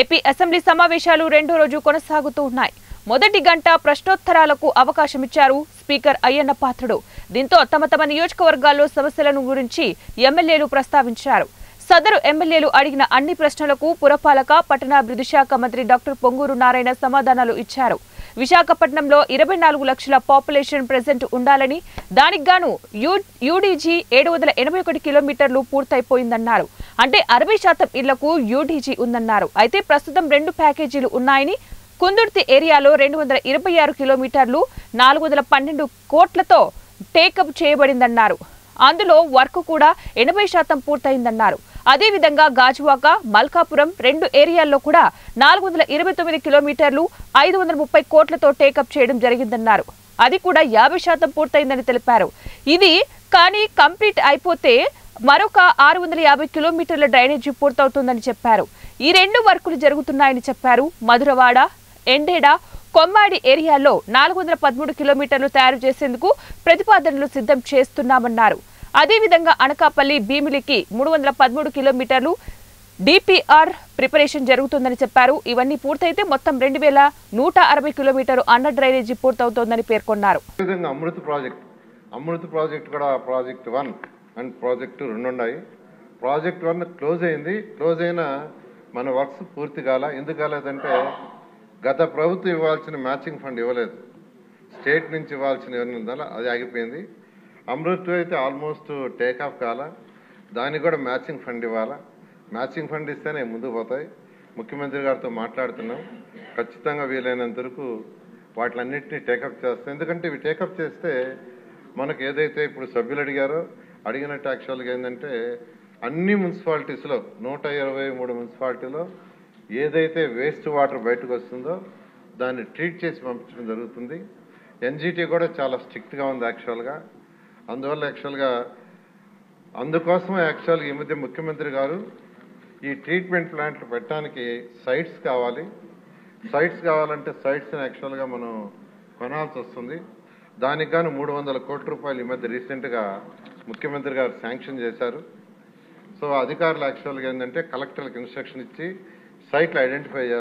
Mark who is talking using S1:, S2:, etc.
S1: AP assembly సమావేశాలు రెండో రోజు కొనసాగుతూ ఉన్నాయి. మొదటి గంట ప్రశ్నోత్తరాలకు అవకాశం ఇచ్చారు స్పీకర్ అయ్యన్న పాత్రుడు. దీంతో తమ నియోజకవర్గాల్లో సమస్యలను గురించి ఎమ్మెల్యేలు ప్రస్తావించారు. సదరు ఎమ్మెల్యేలు అడిగిన అన్ని ప్రశ్నలకు పురపాలక పట్టణాభివృద్ధి శాఖ మంత్రి డాక్టర్ పొంగూరు నారాయణ సమాధానాలు ఇచ్చారు. విశాఖపట్నంలో 24 లక్షల పాపులేషన్ ప్రెజెంట్ ఉండాలని, దానికి గాను యూడీజీ 781 కిలోమీటర్లు పూర్తయిపోయిందన్నారు. అంటే 60% ఇళ్లకు యూడీజీ ఉందన్నారు. అయితే ప్రస్తుతం 2 ప్యాకేజీలు ఉన్నాయని, కుందుర్తి ఏరియాలో 226 కిలోమీటర్లు 412 కోట్లతో టేకప్ చేయబడిందన్నారు. అందులో వర్క్ కూడా 80% పూర్తయిందన్నారు. అదేవిధంగా గాజువాక, మల్కాపురం 2 ఏరియాల్లో కూడా 429 కిలోమీటర్లు 530 కోట్లతో టేకప్ చేయడం జరిగిందన్నారు. అది కూడా 50% పూర్తయిందని తెలిపారు. ఇది కానీ కంప్లీట్ అయిపోతే మరొక 650 కిలోమీటర్ల డ్రైనేజీ పూర్తవుతుందని చెప్పారు. ఈ 2 వర్కులు జరుగుతున్నాయని చెప్పారు. మధురవాడ, ఎండేడ, కొమ్మాడి ఏరియాల్లో 413 కిలోమీటర్లు తయారు చేసేందుకు ప్రతిపాదనలు సిద్ధం చేస్తున్నామన్నారు. అదేవిధంగా అనకాపల్లి, భీమిలికి 313 కిలోమీటర్లు డిపిఆర్ ప్రిపరేషన్ జరుగుతుందని చెప్పారు. ఇవన్నీ పూర్తయితే మొత్తం 2160 కిలోమీటర్లు అండర్ డ్రైనేజీ పూర్తవుతోందని పేర్కొన్నారు.
S2: అమృత్ ప్రాజెక్ట్ కూడా ప్రాజెక్ట్ 1 అండ్ ప్రాజెక్ట్ 2 ఉన్నాయి. ప్రాజెక్ట్ 1 క్లోజ్ అయింది. క్లోజ్ అయిన మన వర్క్స్ పూర్తి కాల. ఎందుకు కాలేదంటే గత ప్రభుత్వం ఇవ్వాల్సిన మ్యాచింగ్ ఫండ్ ఇవ్వలేదు. స్టేట్ నుంచి ఇవ్వాల్సిన ఇవ్వడం అది ఆగిపోయింది. అమృత్ అయితే ఆల్మోస్ట్ టేక్ ఆఫ్ కాల. దానికి కూడా మ్యాచింగ్ ఫండ్ ఇవ్వాలా. మ్యాచింగ్ ఫండ్ ఇస్తేనే ముందుకు పోతాయి. ముఖ్యమంత్రి గారితో మాట్లాడుతున్నాం. ఖచ్చితంగా వీలైనంత వరకు వాటిలన్నింటినీ టేకప్ చేస్తాం. ఎందుకంటే ఇవి టేకప్ చేస్తే మనకు ఏదైతే ఇప్పుడు సభ్యులు అడిగినట్టు యాక్చువల్గా ఏంటంటే అన్ని మున్సిపాలిటీస్లో 123 మున్సిపాలిటీలో ఏదైతే వేస్ట్ వాటర్ బయటకు వస్తుందో దాన్ని ట్రీట్ చేసి పంపించడం జరుగుతుంది. ఎన్జిటి కూడా చాలా స్ట్రిక్ట్గా ఉంది యాక్చువల్గా. అందువల్ల అందుకోసం యాక్చువల్గా ఈ మధ్య ముఖ్యమంత్రి గారు ఈ ట్రీట్మెంట్ ప్లాంట్లు పెట్టడానికి సైట్స్ కావాలి. సైట్స్ కావాలంటే సైట్స్ని యాక్చువల్గా మనం కొనాల్సి వస్తుంది. దానికి గాను 300 కోట్ల రూపాయలు ఈ మధ్య రీసెంట్గా ముఖ్యమంత్రి గారు శాంక్షన్ చేశారు. సో అధికారులు యాక్చువల్గా ఏంటంటే కలెక్టర్లకు ఇన్స్ట్రక్షన్ ఇచ్చి సైట్లు ఐడెంటిఫై